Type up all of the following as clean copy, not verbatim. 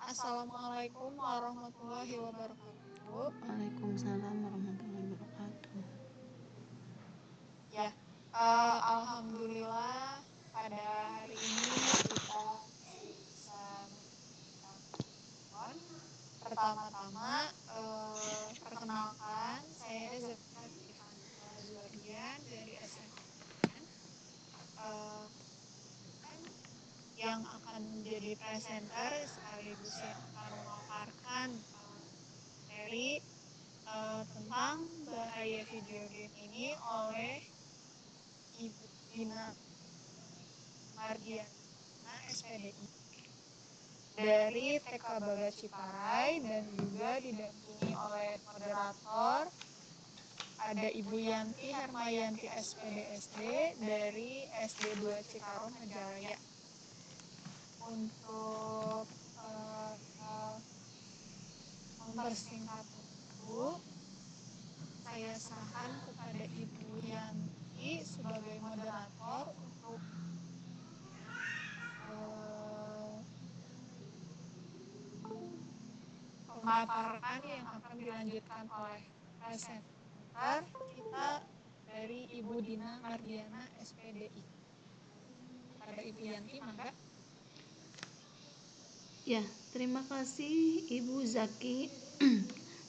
Assalamualaikum warahmatullahi wabarakatuh. Waalaikumsalam warahmatullahi wabarakatuh. Ya, alhamdulillah pada hari ini kita masih bisa menggunakan telepon. Pertama-tama, perkenalkan saya Zafira Zuardian dari SMN. Eh, yang akan menjadi presenter sekaligus yang akan memaparkan materi tentang bahaya video game ini oleh Ibu Dina Mardiana SPDI dari TK Baga Ciparai, dan juga didampingi oleh moderator ada Ibu Yanti Hermayanti SPD dari SD 2 Cikarang Majalaya. Untuk mempersingkat waktu, saya serahkan kepada Ibu Yanti sebagai moderator untuk pemaparan yang akan dilanjutkan oleh presenter kita dari Ibu Dina Mardiana SPDI. Pada Ibu Yanti, mangga. Ya, terima kasih Ibu Zaki.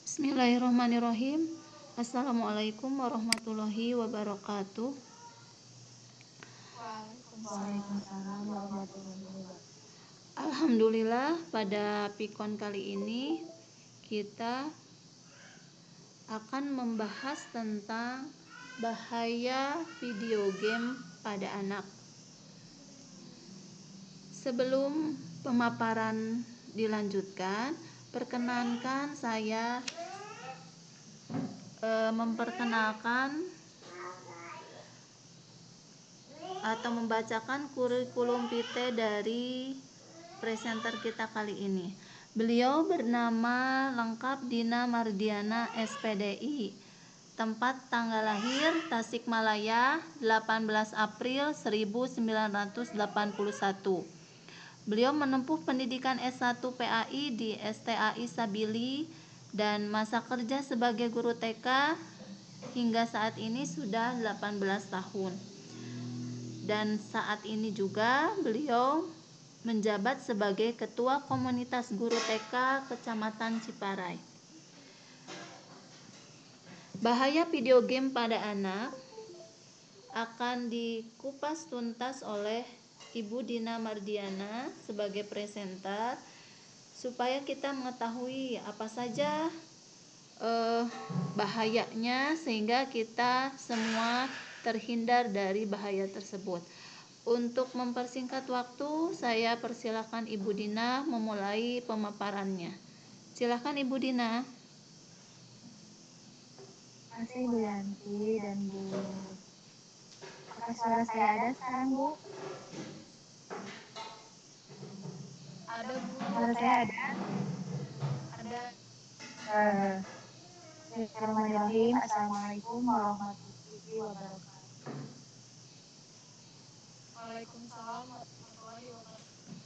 Bismillahirrahmanirrahim. Assalamualaikum warahmatullahi wabarakatuh. Waalaikumsalam warahmatullahi wabarakatuh. Alhamdulillah, pada pikon kali ini kita akan membahas tentang bahaya video game pada anak. Sebelum pemaparan dilanjutkan, perkenankan saya memperkenalkan atau membacakan kurikulum vitae dari presenter kita kali ini. Beliau bernama lengkap Dina Mardiana SPDI. Tempat tanggal lahir Tasikmalaya 18 April 1981. Beliau menempuh pendidikan S1 PAI di STAI Sabili dan masa kerja sebagai guru TK hingga saat ini sudah 18 tahun. Dan saat ini juga beliau menjabat sebagai Ketua Komunitas Guru TK Kecamatan Ciparai. Bahaya video game pada anak akan dikupas tuntas oleh Ibu Dina Mardiana sebagai presenter supaya kita mengetahui apa saja bahayanya sehingga kita semua terhindar dari bahaya tersebut. Untuk mempersingkat waktu, saya persilakan Ibu Dina memulai pemaparannya. Silakan Ibu Dina. Terima kasih Bu Yanti dan Bu. Apakah suara saya ada sekarang Bu? Ada Bu. Suara saya ada? Ada. Bismillahirrahmanirrahim. Assalamualaikum warahmatullahi wabarakatuh. Waalaikumsalam warahmatullahi wabarakatuh.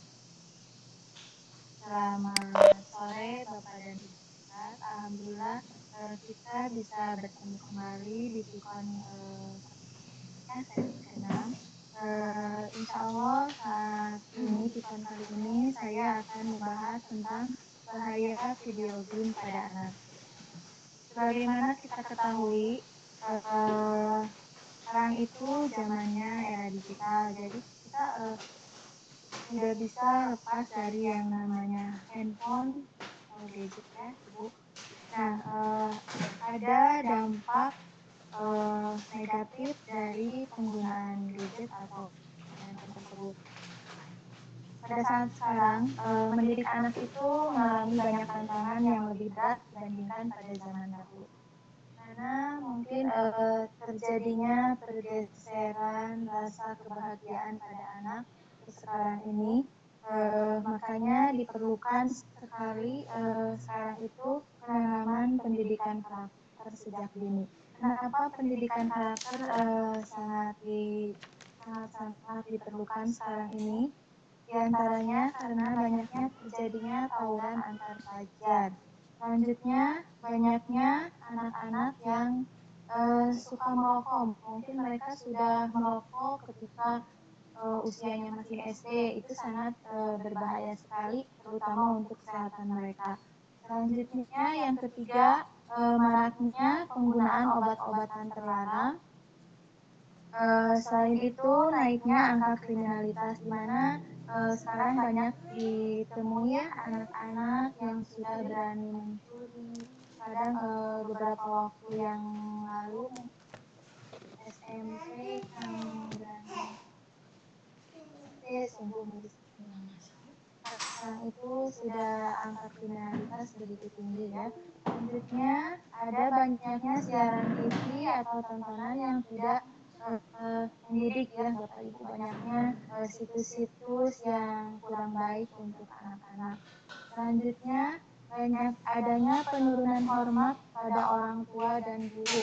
Selamat sore Bapak dan Ibu Ustaz. Alhamdulillah kita bisa bertemu kembali di Pikon sesi ke-6. Insya Allah saat ini, Pikon kali ini saya akan membahas tentang bahaya video game pada anak. Sebagaimana kita ketahui, sekarang itu zamannya era digital, jadi kita tidak bisa lepas dari yang namanya handphone atau gadget ya, Ibu. Nah, ada dampak negatif dari penggunaan gadget atau handphone tersebut. Pada saat sekarang, mendidik anak itu mengalami banyak tantangan yang lebih berat dibandingkan pada zaman dahulu. Karena mungkin terjadinya pergeseran rasa kebahagiaan pada anak sekarang ini, makanya diperlukan sekali sekarang itu penanaman pendidikan karakter sejak dini. Kenapa pendidikan karakter sangat sangat diperlukan sekarang ini? Di antaranya karena banyaknya terjadinya tawuran antar pelajar. Selanjutnya, banyaknya anak-anak yang suka merokok. Mungkin mereka sudah merokok ketika usianya masih SD. Itu sangat berbahaya sekali, terutama untuk kesehatan mereka. Selanjutnya, yang ketiga, maraknya penggunaan obat-obatan terlarang. Selain itu, naiknya angka kriminalitas di mana sekarang banyak ditemui ya anak-anak yang sudah berani mencuri. Kadang beberapa waktu yang lalu SMP yang berani sungguh mirisnya. Sekarang itu sudah angka kriminalitas begitu tinggi ya. Selanjutnya ada banyaknya siaran TV atau tontonan yang tidak mendidik ya Bapak Ibu, banyaknya situs-situs yang kurang baik untuk anak-anak. Selanjutnya banyak adanya penurunan hormat pada orang tua dan guru.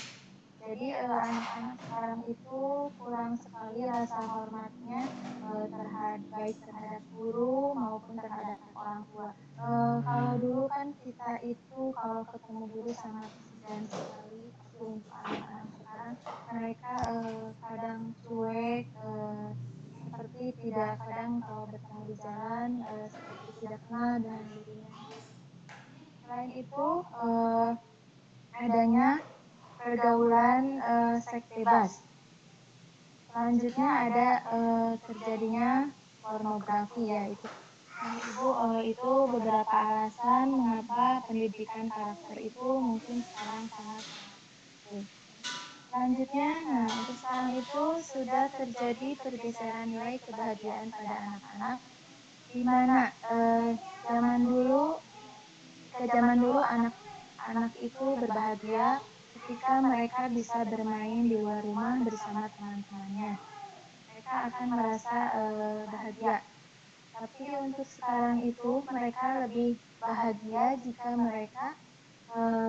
Jadi anak-anak sekarang itu kurang sekali rasa hormatnya baik terhadap guru maupun terhadap orang tua. Kalau dulu kan kita itu kalau ketemu guru sangat segan sekali, tapi untuk anak-anak sekarang mereka kadang cuek, seperti tidak kadang kalau bertemu di jalan seperti tidak kenal dengan gurunya. Selain itu adanya pergaulan seks bebas. Selanjutnya ada terjadinya pornografi ya itu. Nah, Ibu, itu beberapa alasan mengapa pendidikan karakter itu mungkin sekarang sangat-sangat penting. Selanjutnya, nah untuk sekarang itu sudah terjadi pergeseran nilai kebahagiaan pada anak-anak, di mana zaman dulu, jika zaman dulu anak-anak itu berbahagia ketika mereka bisa bermain di luar rumah bersama teman-temannya. Mereka akan merasa bahagia. Tapi untuk sekarang itu mereka lebih bahagia jika mereka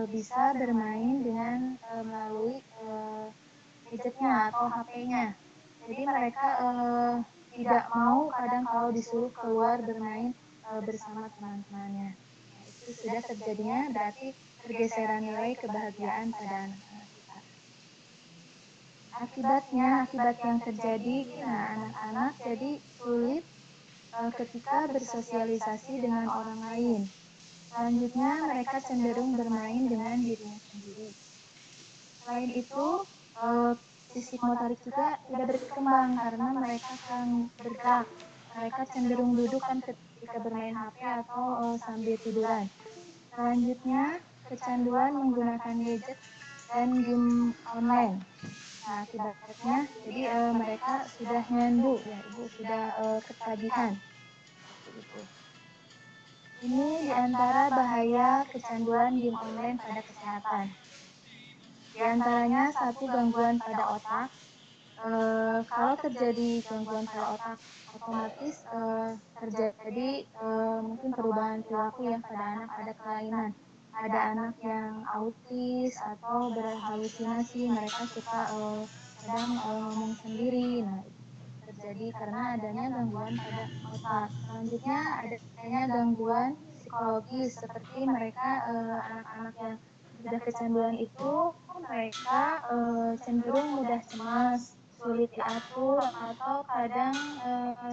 bisa bermain dengan melalui gadgetnya atau HP-nya. Jadi mereka tidak mau kadang kalau disuruh keluar bermain bersama teman-temannya. Nah, itu sudah terjadinya berarti pergeseran nilai kebahagiaan pada anak-anak kita. Akibatnya, akibat yang terjadi, nah anak-anak jadi sulit ketika bersosialisasi dengan orang lain. Selanjutnya, mereka cenderung bermain dengan dirinya sendiri. Selain itu, fisik motorik juga tidak berkembang karena mereka kurang bergerak. Mereka cenderung duduk kan ketika bermain HP atau sambil tiduran. Selanjutnya, kecanduan menggunakan gadget dan game online. Nah, akibatnya jadi mereka sudah nyandu ya, Ibu sudah ketagihan. Itu. Ini diantara bahaya kecanduan game online pada kesehatan. Di antaranya satu gangguan pada otak. Kalau terjadi gangguan pada otak, otomatis terjadi mungkin perubahan perilaku ya pada anak, ada kelainan. Ada anak yang autis atau berhalusinasi, mereka suka kadang ngomong sendiri. Nah, itu terjadi karena adanya gangguan pada otak. Selanjutnya adanya gangguan psikologis seperti mereka anak-anak yang sudah kecanduan itu mereka cenderung mudah cemas, sulit diatur atau kadang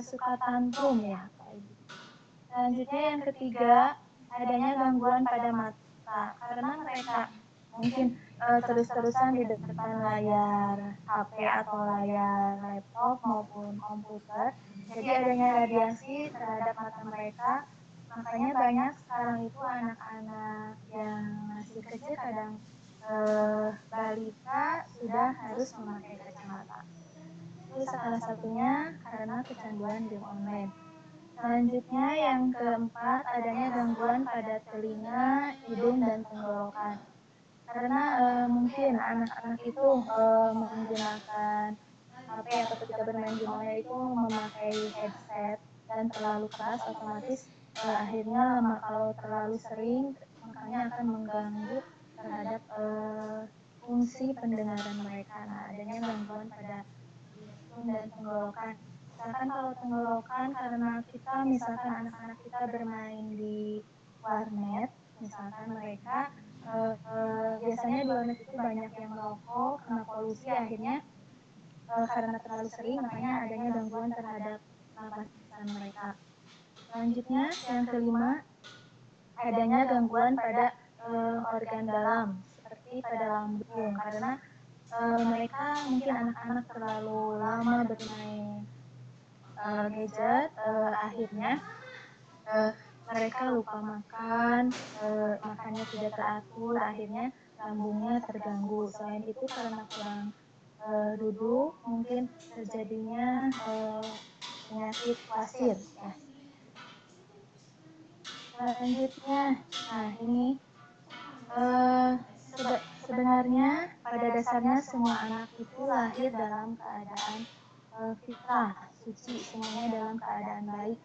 suka tantrum ya Pak Ibu. Selanjutnya yang ketiga adanya gangguan pada mata karena mereka mungkin terus-terusan di depan layar HP atau layar laptop maupun komputer. Jadi adanya radiasi terhadap mata mereka. Makanya banyak sekarang itu anak-anak yang masih kecil kadang balita sudah harus memakai kacamata. Itu salah satunya karena kecanduan game online. Selanjutnya yang keempat adanya gangguan pada telinga, hidung, dan tenggorokan. Karena mungkin anak-anak itu menggunakan HP atau ketika bermain game online itu memakai headset dan terlalu keras, otomatis akhirnya kalau terlalu sering makanya akan mengganggu terhadap fungsi pendengaran mereka. Nah, adanya gangguan pada hidung dan tenggorokan. Misalkan kalau tenggorokan karena kita misalkan anak-anak kita bermain di warnet, misalkan mereka biasanya di warnet itu banyak yang merokok karena polusi, akhirnya karena terlalu sering makanya adanya gangguan terhadap pernapasan mereka. Selanjutnya yang kelima, adanya gangguan pada organ dalam seperti pada lambung karena mereka mungkin anak-anak terlalu lama bermain gadget, akhirnya uh, mereka lupa makan, makannya tidak teratur, akhirnya lambungnya terganggu. Selain itu karena kurang duduk, mungkin terjadinya penyakit wasir. Ya. Selanjutnya, nah ini sebenarnya pada dasarnya semua anak itu lahir dalam keadaan fitrah, suci, semuanya dalam keadaan baik,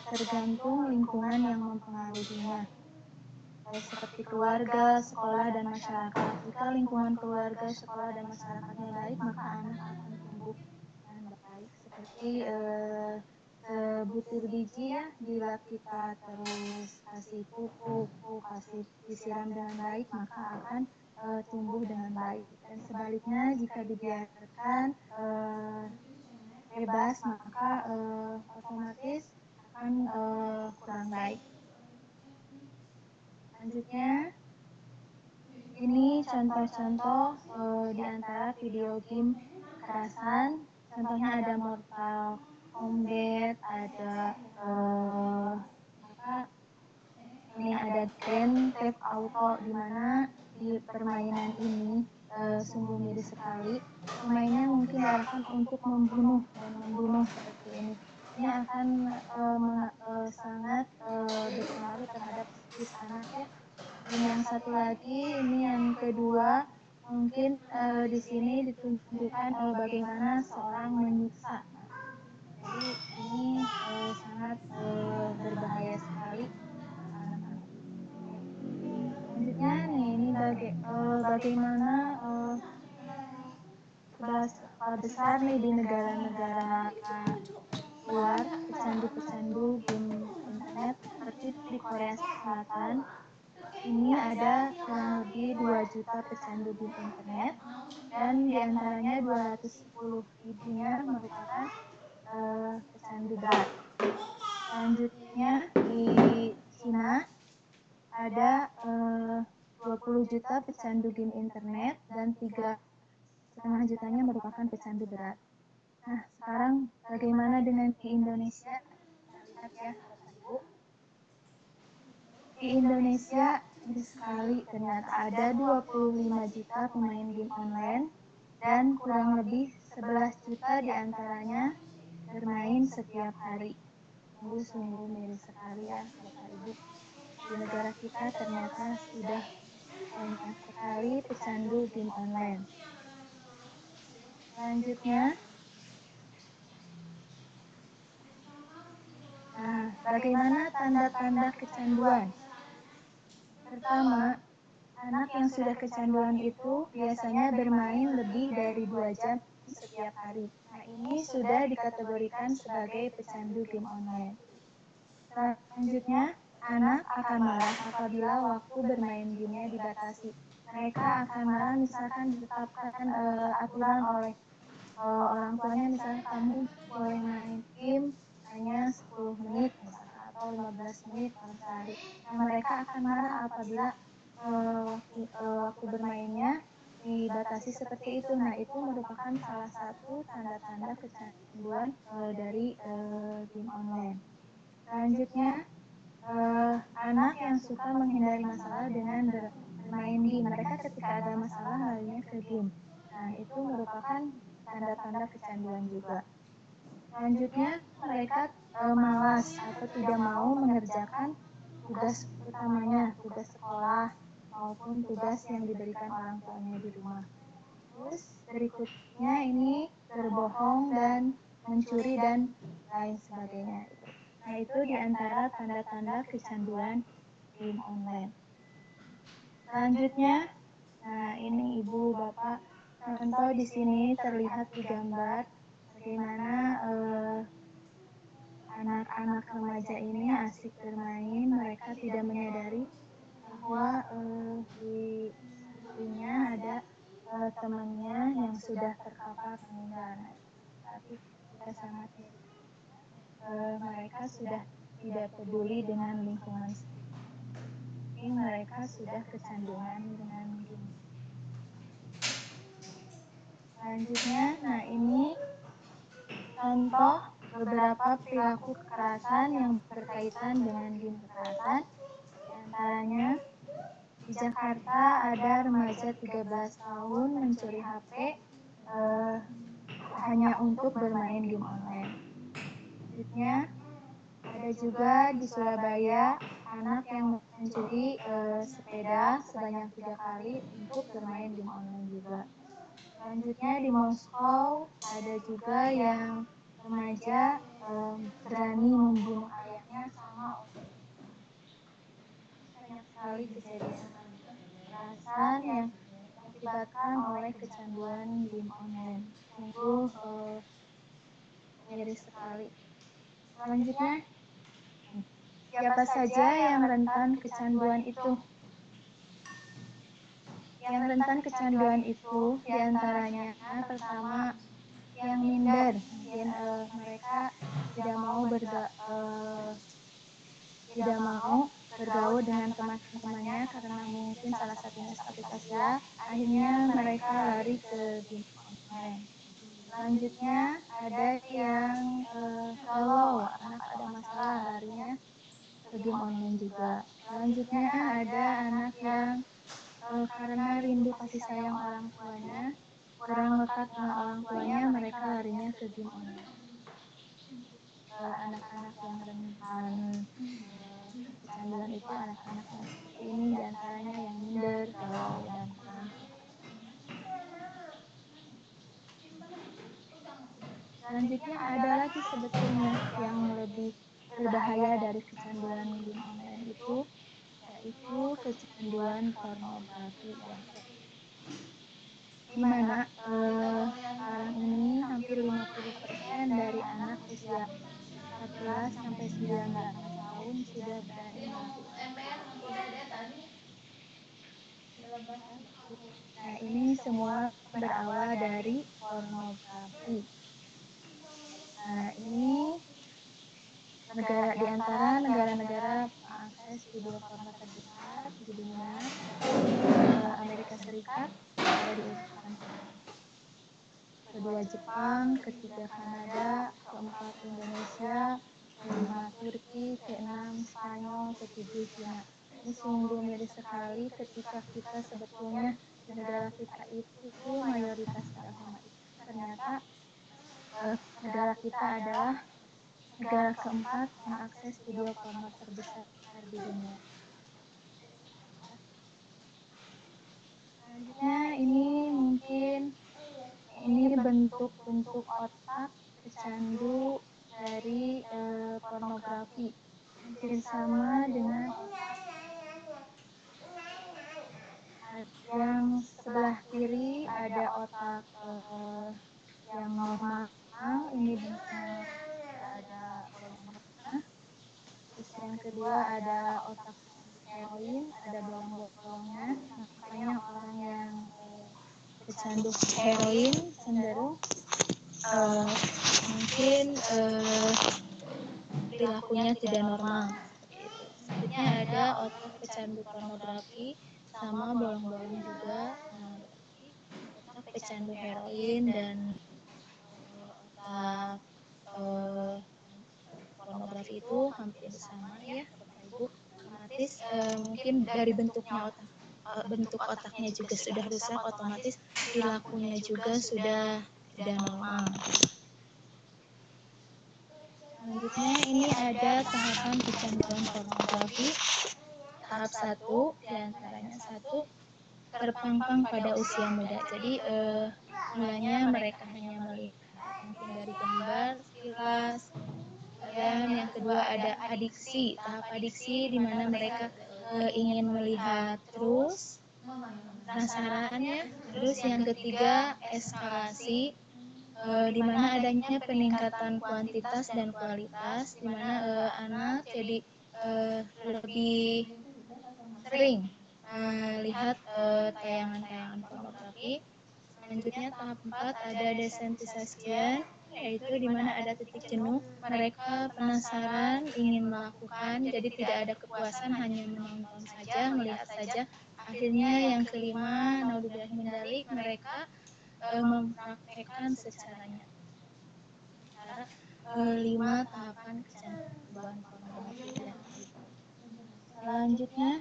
tergantung lingkungan yang mempengaruhinya, seperti keluarga, sekolah, dan masyarakat. Jika lingkungan keluarga, sekolah, dan masyarakatnya baik, maka anak akan tumbuh dengan baik. Seperti sebutir biji ya, bila kita terus kasih pupuk, kasih disiram dengan baik, maka akan tumbuh dengan baik. Dan sebaliknya, jika dibiarkan bebas, maka otomatis akan kurang baik. Selanjutnya, ini contoh-contoh di antara video game kekerasan. Contohnya ada Mortal Kombat, ada ini ada Grand Theft Auto, di mana di permainan ini sungguh miris sekali. Pemainnya mungkin diarahkan untuk membunuh dan membunuh seperti ini. Ini akan sangat berpengaruh terhadap psikis anak ya. Dan yang satu lagi, ini yang kedua, mungkin di sini ditunjukkan bagaimana seorang menyiksa. Jadi ini sangat berbahaya sekali anak-anak. Selanjutnya nih, ini bagaimana seberapa besar nih di negara-negara luar pecandu-pecandu game internet seperti di Korea Selatan. Ini ada kurang lebih 2 juta pecandu game internet dan diantaranya 210.000-nya merupakan pecandu berat. Selanjutnya di Cina ada 20 juta pecandu game internet dan 3,5 jutanya merupakan pecandu berat. Nah, sekarang bagaimana dengan di Indonesia? Kita lihat ya, Bapak Ibu. Di Indonesia, ini sekali ternyata ada 25 juta pemain game online dan kurang lebih 11 juta diantaranya bermain setiap hari. Sungguh miris sekali ya, Bapak Ibu. Di negara kita ternyata sudah banyak sekali pecandu game online. Selanjutnya, nah, bagaimana tanda-tanda kecanduan? Pertama, anak yang sudah kecanduan itu biasanya bermain lebih dari 2 jam setiap hari. Nah, ini sudah dikategorikan sebagai pecandu game online. Selanjutnya, anak akan marah apabila waktu bermain gamenya dibatasi. Mereka akan marah misalkan ditetapkan aturan oleh orang tuanya, misalnya kamu boleh main game hanya 10 menit misalkan, atau 15 menit dalam sehari. Nah, mereka akan marah apabila waktu bermainnya dibatasi seperti itu. Nah, itu merupakan salah satu tanda-tanda kecanduan dari game online. Selanjutnya, anak yang suka menghindari masalah dengan bermain game. Mereka ketika ada masalah larinya ke game. Nah, itu merupakan tanda-tanda kecanduan juga. Selanjutnya, mereka malas atau tidak mau mengerjakan tugas utamanya, tugas sekolah maupun tugas yang diberikan orang tuanya di rumah. Terus berikutnya ini berbohong dan mencuri dan lain sebagainya. Nah, itu diantara tanda-tanda kecanduan game online. Selanjutnya, nah ini Ibu Bapak, contoh di sini terlihat di gambar bagaimana anak-anak remaja ini asik bermain, mereka tidak menyadari bahwa di sampingnya ada temannya yang sudah terkapar meninggal. Tapi kita sangat mereka sudah tidak peduli dengan lingkungan sekitar. Mungkin mereka sudah kecanduan dengan game. Selanjutnya, nah ini contoh beberapa perilaku kekerasan yang berkaitan dengan game kekerasan. Di antaranya, di Jakarta ada remaja 13 tahun mencuri HP hanya untuk bermain game online. Selanjutnya, ada juga di Surabaya anak yang mencuri sepeda sebanyak 3 kali untuk bermain game online juga. Selanjutnya di Moskow ada juga yang remaja berani membunuh ayahnya sama orang. Banyak sekali kejadian kekerasan yang diakibatkan oleh kecanduan game online. Sungguh miris sekali. Selanjutnya, siapa saja yang rentan kecanduan itu? Yang rentan kecanduan itu diantaranya pertama yang minder, mungkin mereka tidak mau bergaul dengan teman-temannya karena mungkin salah satunya seperti Tasya, akhirnya mereka lari ke game online. Selanjutnya ada yang galau, anak ada masalah larinya ke game online juga. Selanjutnya ada anak yang karena rindu kasih sayang orang tuanya, kurang lekat dengan orang tuanya, mereka larinya ke game online. Anak-anak yang rentan kecanduan itu anak-anak yang seperti ini, diantaranya yang minder, galau, dan kurang perhatian. Selanjutnya ada lagi sebetulnya yang lebih berbahaya dari kecanduan game online itu, yaitu kecanduan pornografi ya. Di mana sekarang ini hampir 50% dari anak usia 14 sampai 19 tahun sudah berani melakukan itu. Nah, ini semua berawal dari pornografi. Nah, ini di antara negara-negara pengakses video porno terbesar di dunia, Amerika Serikat ada di urutan kedua Jepang, ketiga Kanada, keempat Indonesia, kelima Turki, keenam Spanyol, ketujuh Cina. Ini sungguh miris sekali ketika kita sebetulnya di negara kita itu mayoritas beragama Islam. Ternyata negara kita adalah negara keempat pengakses video porno terbesar di dunia. Selanjutnya ini mungkin ini bentuk-bentuk otak pecandu dari pornografi. Hampir sama dengan otak yang sebelah kiri ada otak yang normal, ini bentuknya ada bolong-bolongnya. Terus yang kedua ada otak heroin, ada bolong-bolongnya. Makanya orang yang pecandu heroin cenderung mungkin perilakunya tidak normal. Selanjutnya ada otak pecandu pornografi sama bolong-bolong juga. Nah, berarti otak pecandu heroin dan otak pornografi itu hampir sama ya, Bapak Ibu. Otomatis mungkin dari bentuk otaknya juga sudah rusak, otomatis perilakunya juga sudah tidak normal. Selanjutnya ini ada tahapan kecanduan pornografi. Tahap 1 diantaranya 1 terpampang pada usia muda. Jadi mulanya mereka hanya melihat mungkin dari gambar sekilas. Dan yang kedua ada adiksi. Tahap adiksi di mana mereka ingin melihat terus penasaran ya. Terus yang ketiga eskalasi. di mana adanya peningkatan kuantitas dan kualitas, di mana anak jadi lebih sering melihat tayangan-tayangan pornografi. Selanjutnya tahap 4 ada desensitisasian, yaitu di mana ada titik jenuh. Mereka penasaran, ingin melakukan, jadi tidak ada kepuasan, hanya menonton saja, melihat saja. Akhirnya yang kelima, naudzubillah mendalik, mereka mempraktekkan secara nyata. Cara 5 tahapan kecanduan pornografi ya. Selanjutnya,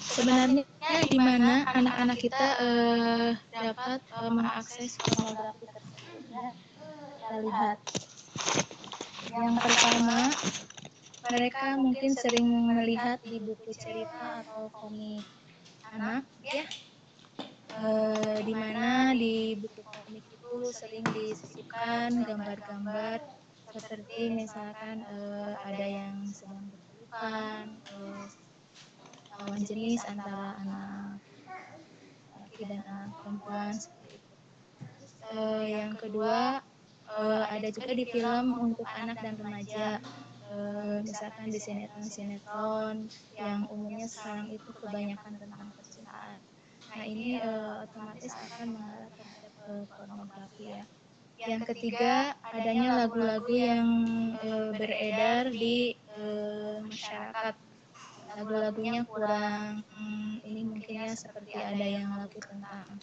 sebenarnya di mana anak-anak kita dapat mengakses pornografi tersebut ya. Kita lihat. Yang pertama, mereka mungkin sering melihat di buku cerita atau komik anak ya. Di mana di buku komik itu sering disisipkan gambar-gambar seperti misalkan ada yang sedang berpelukan, lawan jenis antara anak laki dan anak perempuan seperti itu. Terus yang kedua ada juga di film untuk anak dan remaja, misalkan di sinetron-sinetron yang umumnya sekarang itu kebanyakan tentang percintaan. Nah ini otomatis akan mengarah terhadap pornografi ya. Yang ketiga adanya lagu-lagu yang beredar di masyarakat. Lagu-lagunya kurang ini mungkin ya, seperti ada yang lagu tentang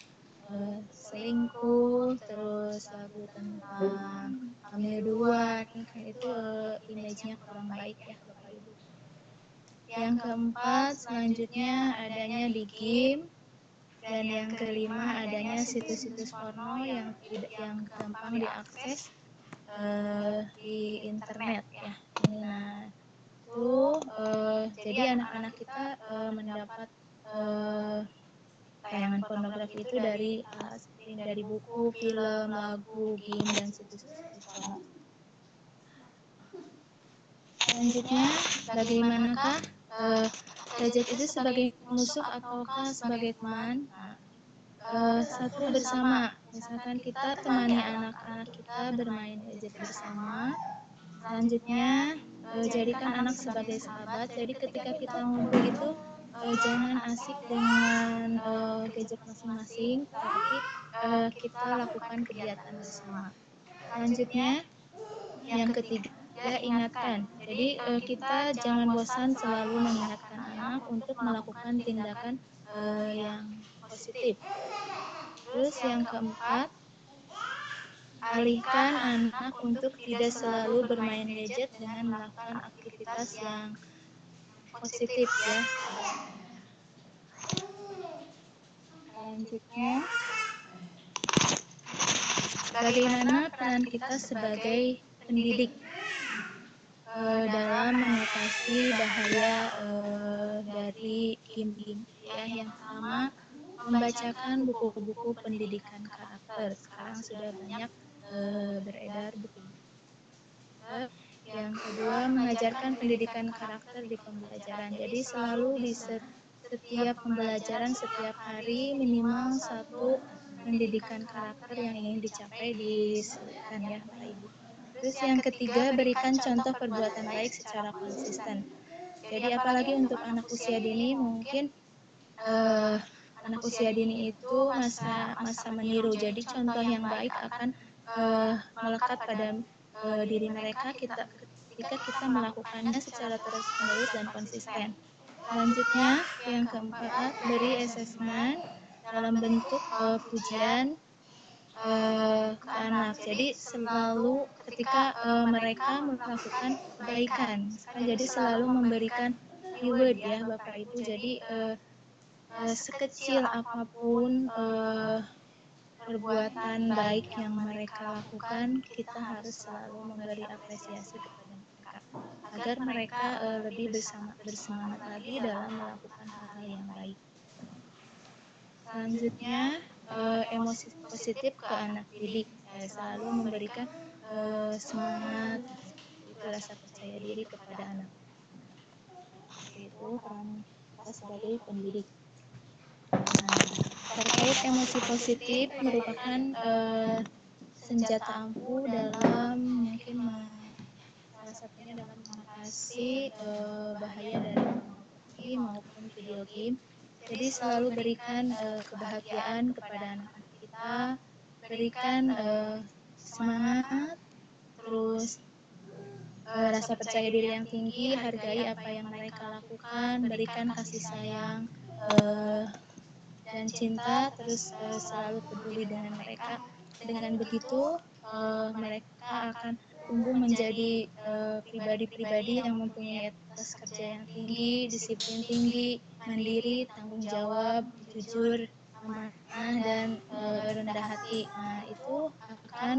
selingkuh, terus lagu tentang hamil duluan, kan itu image-nya kurang baik ya Bapak Ibu. Yang keempat selanjutnya adanya di game, dan yang kelima adanya situs-situs porno yang gampang diakses di internet ya. Ini nah itu jadi anak-anak kita mendapat tayangan pornografi itu dari seperti dari buku, film, lagu, game, dan situs-situs porno. Selanjutnya, bagaimanakah gadget itu sebagai musuh ataukah sebagai teman? Satu bersama, misalkan kita temani anak-anak kita bermain gadget bersama. Selanjutnya, jadikan anak sebagai sahabat. Jadi ketika kita ngumpul itu jangan asik dengan gadget masing-masing, tapi kita lakukan kegiatan bersama. Selanjutnya, yang ketiga, ingatkan. Jadi kita jangan bosan selalu mengingatkan anak untuk melakukan tindakan yang positif. Terus yang keempat, alihkan anak untuk tidak selalu bermain gadget dengan melakukan aktivitas yang positif ya. Selanjutnya, bagaimana peran kita sebagai pendidik dalam mengatasi bahaya dari game-game ya. Yang pertama, membacakan buku-buku pendidikan karakter. Sekarang sudah banyak beredar buku-buku. Yang kedua, mengajarkan pendidikan karakter di pembelajaran. Jadi selalu di setiap pembelajaran, setiap hari minimal satu pendidikan karakter yang ingin dicapai disebutkan ya Bapak Ibu. Terus yang ketiga, berikan contoh perbuatan baik secara konsisten. Jadi apalagi untuk anak usia dini, mungkin anak usia dini itu masa meniru. Jadi contoh yang baik akan melekat pada diri mereka ketika kita melakukannya secara terus-menerus dan konsisten. Selanjutnya, yang keempat, beri asesmen dalam bentuk pujian ke anak. Jadi selalu ketika mereka melakukan kebaikan, jadi selalu memberikan reward ya Bapak Ibu. Jadi sekecil apapun perbuatan baik yang mereka lakukan, kita harus selalu memberi apresiasi kepada mereka agar mereka lebih bersemangat lagi dalam melakukan hal-hal yang baik. Selanjutnya, emosi positif ke anak didik. Saya selalu memberikan semangat, itu rasa percaya diri kepada anak. Itu peran kita sebagai pendidik. Nah, terkait emosi positif merupakan senjata ampuh dalam mungkin salah satunya dalam mengatasi bahaya dari pornografi maupun video game. Jadi selalu berikan kebahagiaan kepada anak-anak kita, berikan semangat, terus rasa percaya diri yang tinggi, hargai apa yang mereka lakukan, berikan kasih sayang eh, dan cinta, terus selalu peduli dengan mereka. Dengan begitu, mereka akan tumbuh menjadi pribadi-pribadi yang mempunyai etos kerja yang tinggi, disiplin tinggi, mandiri, tanggung jawab, jujur, amanah, dan rendah hati. Nah, itu akan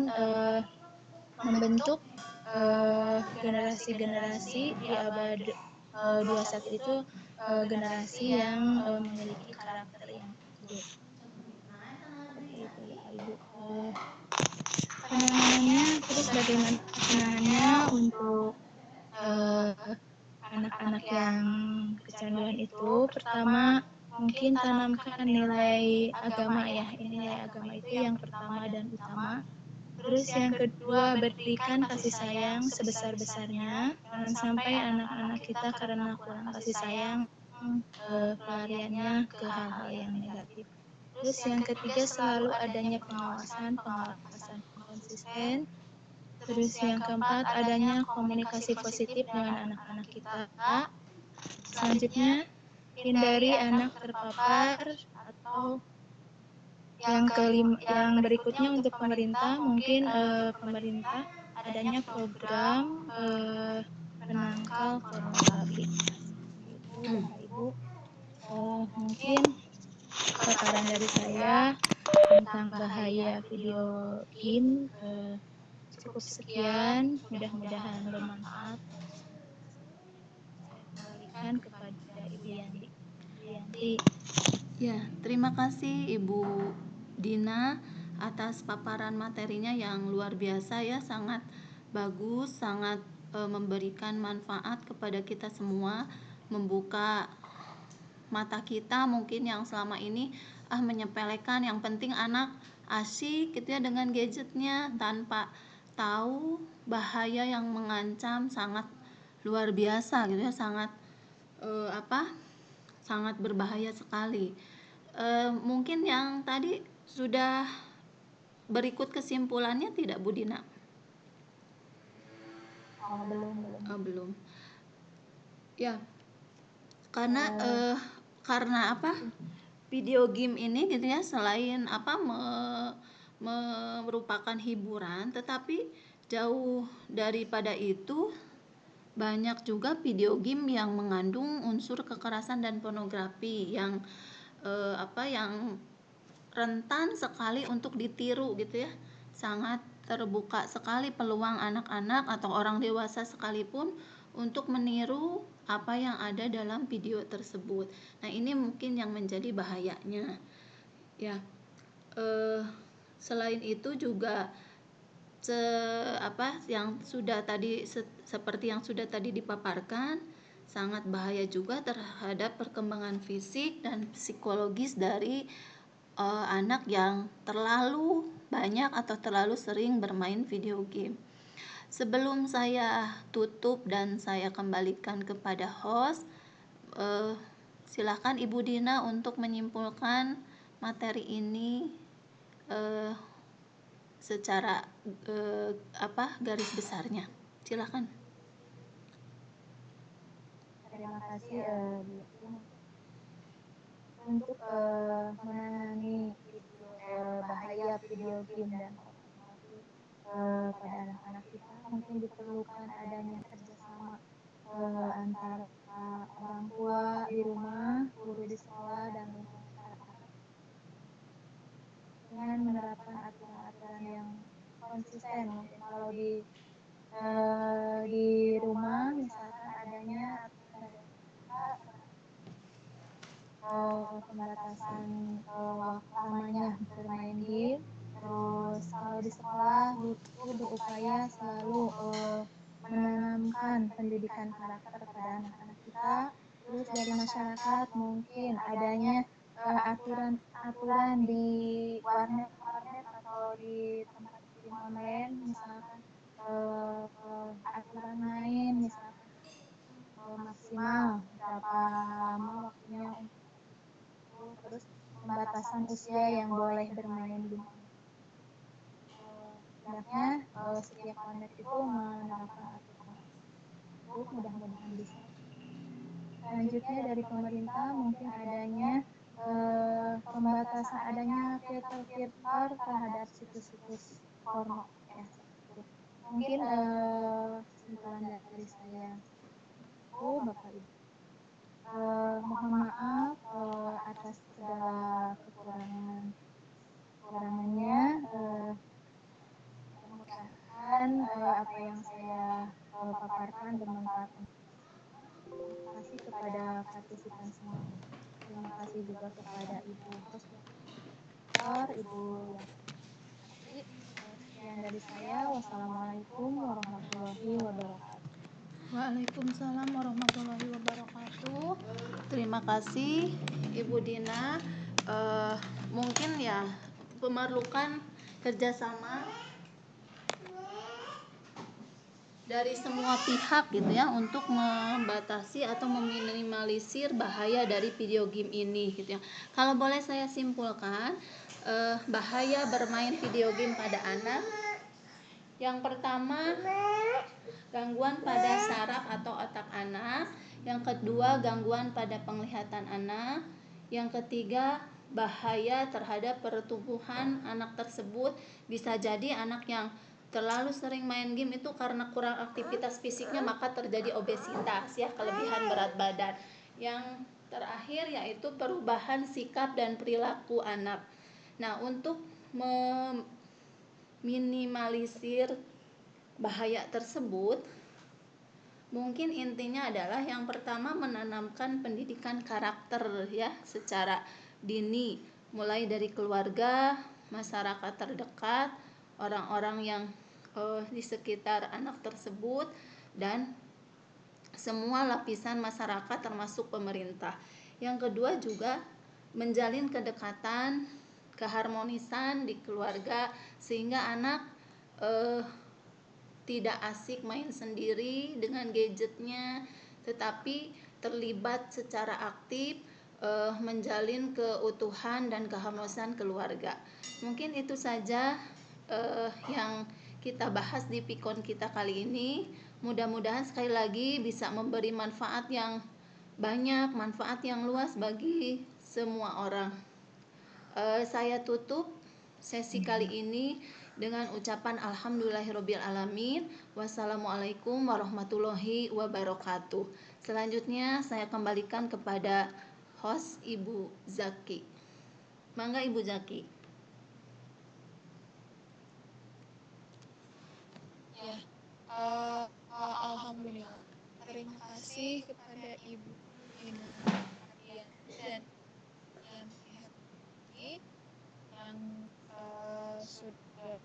membentuk generasi-generasi di abad 21 itu generasi yang memiliki karakter yang good. Seperti itu Bapak Ibu. Penanganannya, terus bagaimana penanganannya untuk eh, anak-anak yang kecanduan itu? Pertama, mungkin tanamkan nilai agama ya. Ini nilai agama itu yang pertama dan utama. Terus yang kedua, berikan kasih sayang sebesar-besarnya. Jangan sampai anak-anak kita karena kurang kasih sayang pelariannya ke hal-hal yang negatif. Terus yang ketiga, selalu adanya pengawasan konsisten. Terus yang keempat, adanya komunikasi positif dengan anak-anak kita. Selanjutnya, hindari anak terpapar atau yang berikutnya untuk pemerintah, mungkin pemerintah adanya program penangkal pornografi. Itu Bapak Ibu. Mungkin paparan dari saya tentang bahaya video game cukup sekian. Mudah-mudahan bermanfaat. Saya kembalikan kepada Ibu Yanti. Ibu Yanti. Ya, terima kasih Ibu Dina atas paparan materinya yang luar biasa ya, sangat bagus, sangat memberikan manfaat kepada kita semua, membuka mata kita mungkin yang selama ini menyepelekan, yang penting anak asyik gitu ya dengan gadgetnya tanpa tahu bahaya yang mengancam sangat luar biasa gitu ya, sangat sangat berbahaya sekali. Mungkin yang tadi sudah berikut kesimpulannya tidak Bu Dina? Belum. Ya, karena apa? Video game ini gitu ya, selain merupakan hiburan, tetapi jauh daripada itu banyak juga video game yang mengandung unsur kekerasan dan pornografi yang yang rentan sekali untuk ditiru gitu ya. Sangat terbuka sekali peluang anak-anak atau orang dewasa sekalipun untuk meniru apa yang ada dalam video tersebut. Nah, ini mungkin yang menjadi bahayanya. Ya. Selain itu juga yang sudah tadi seperti yang sudah tadi dipaparkan, sangat bahaya juga terhadap perkembangan fisik dan psikologis dari anak yang terlalu banyak atau terlalu sering bermain video game. Sebelum saya tutup dan saya kembalikan kepada host, silakan Ibu Dina untuk menyimpulkan materi ini secara garis besarnya. Silakan. Terima kasih untuk menangani bahaya video game dan pornografi pada anak-anak kita, mungkin diperlukan adanya kerjasama antara orang tua di rumah, guru di sekolah, dan lingkungan masyarakat dengan menerapkan aturan-aturan yang konsisten. Mungkin kalau di rumah misalkan adanya aturan dari pembatasan waktu lamanya bermain game. Terus kalau di sekolah guru berupaya selalu menanamkan pendidikan karakter pada anak-anak kita. Terus dari masyarakat mungkin adanya aturan-aturan di warnet atau di tempat game online, misalkan aturan main, misalkan maksimal berapa lama waktunya untuk itu, terus pembatasan usia yang boleh bermain game online. Hendaknya setiap planet itu menerapkan aturan itu, mudah-mudahan bisa. Selanjutnya dari pemerintah mungkin adanya pembatasan adanya filter-filter terhadap situs-situs porno ya, seperti itu. Mungkin kesimpulan dari saya itu Bapak Ibu. Mohon maaf atas segala kekurangannya. Mudah-mudahan apa yang saya paparkan bermanfaat. Terima kasih kepada partisipan semua. Terima kasih juga kepada Ibu host dan Ibu yang kasih. Sekian dari saya. Wassalamualaikum warahmatullahi wabarakatuh. Waalaikumsalam warahmatullahi wabarakatuh. Terima kasih Ibu Dina. Mungkin ya memerlukan kerjasama dari semua pihak gitu ya untuk membatasi atau meminimalisir bahaya dari video game ini gitu ya. Kalau boleh saya simpulkan, bahaya bermain video game pada anak. Yang pertama, gangguan pada saraf atau otak anak. Yang kedua, gangguan pada penglihatan anak. Yang ketiga, bahaya terhadap pertumbuhan anak tersebut. Bisa jadi anak yang terlalu sering main game itu karena kurang aktivitas fisiknya, maka terjadi obesitas ya, kelebihan berat badan. Yang terakhir yaitu perubahan sikap dan perilaku anak. Nah, untuk meminimalisir bahaya tersebut, mungkin intinya adalah yang pertama menanamkan pendidikan karakter ya secara dini, mulai dari keluarga, masyarakat terdekat, orang-orang yang di sekitar anak tersebut, dan semua lapisan masyarakat termasuk pemerintah. Yang kedua juga menjalin kedekatan, keharmonisan di keluarga sehingga anak tidak asik main sendiri dengan gadgetnya, tetapi terlibat secara aktif menjalin keutuhan dan keharmonisan keluarga. Mungkin itu saja yang kita bahas di Pikon kita kali ini. Mudah-mudahan sekali lagi bisa memberi manfaat yang banyak, manfaat yang luas bagi semua orang. Saya tutup sesi kali ini dengan ucapan alhamdulillahirabbil alamin. Wassalamualaikum warahmatullahi wabarakatuh. Selanjutnya saya kembalikan kepada host Ibu Zaki. Mangga Ibu Zaki. Ya, alhamdulillah. Terima kasih kepada Ibu Dina Ardiani dan yang ini yang sudah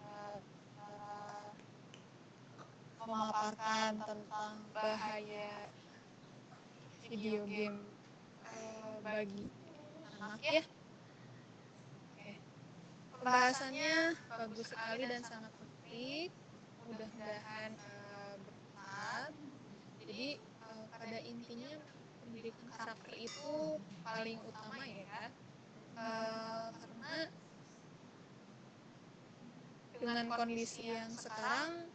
memaparkan tentang bahaya video game bagi anak ya. Oke. Pembahasannya bagus sekali dan sangat menarik. Mudah-mudahan bermanfaat. Jadi pada intinya pendidikan karakter itu paling utama ya. Karena dengan kondisi yang sekarang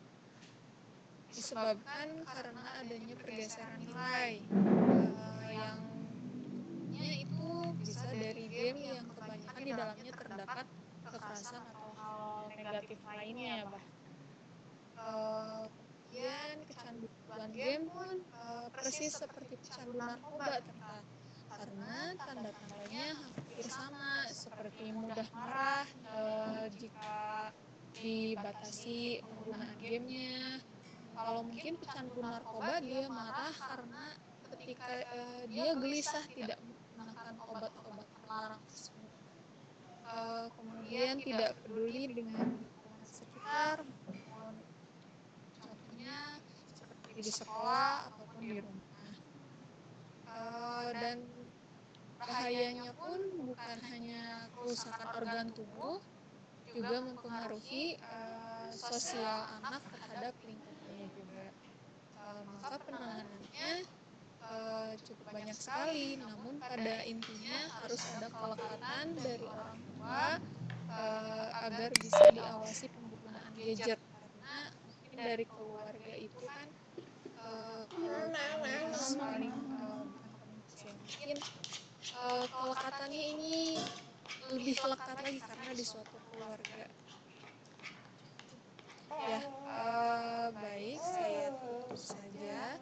disebabkan karena adanya pergeseran nilai yang itu bisa dari game yang kebanyakan di dalamnya terdapat kekerasan atau hal negatif lainnya ya, Bah. Kemudian kecanduan game pun persis seperti pecandu narkoba ternyata, karena tanda-tandanya hampir sama, seperti mudah marah jika dibatasi penggunaan gamenya. Kalau mungkin pecandu narkoba dia marah karena ketika dia gelisah tidak menggunakan obat-obat terlarang tersebut. Kemudian tidak peduli dengan lingkungan sekitar, maupun contohnya seperti di sekolah ataupun di rumah. Dan bahayanya pun bukan hanya kerusakan organ tubuh, juga mempengaruhi sosial anak terhadap lingkungannya juga. Maka penanganannya cukup banyak sekali, namun pada intinya harus ada kelekatan dari orang tua agar bisa diawasi penggunaan gadget, karena mungkin dari keluarga itu kan komunitas paling bukan komunitas ya, mungkin kelekatannya ini lebih lekat lagi karena di suatu keluarga. Ya, baik, saya tutup saja.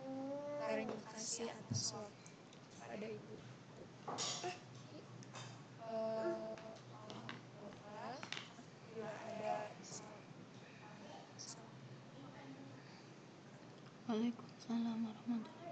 Terima kasih atas waktu pada Ibu. Alhamdulillah, bila ada salah. Waalaikumsalam warahmatullahi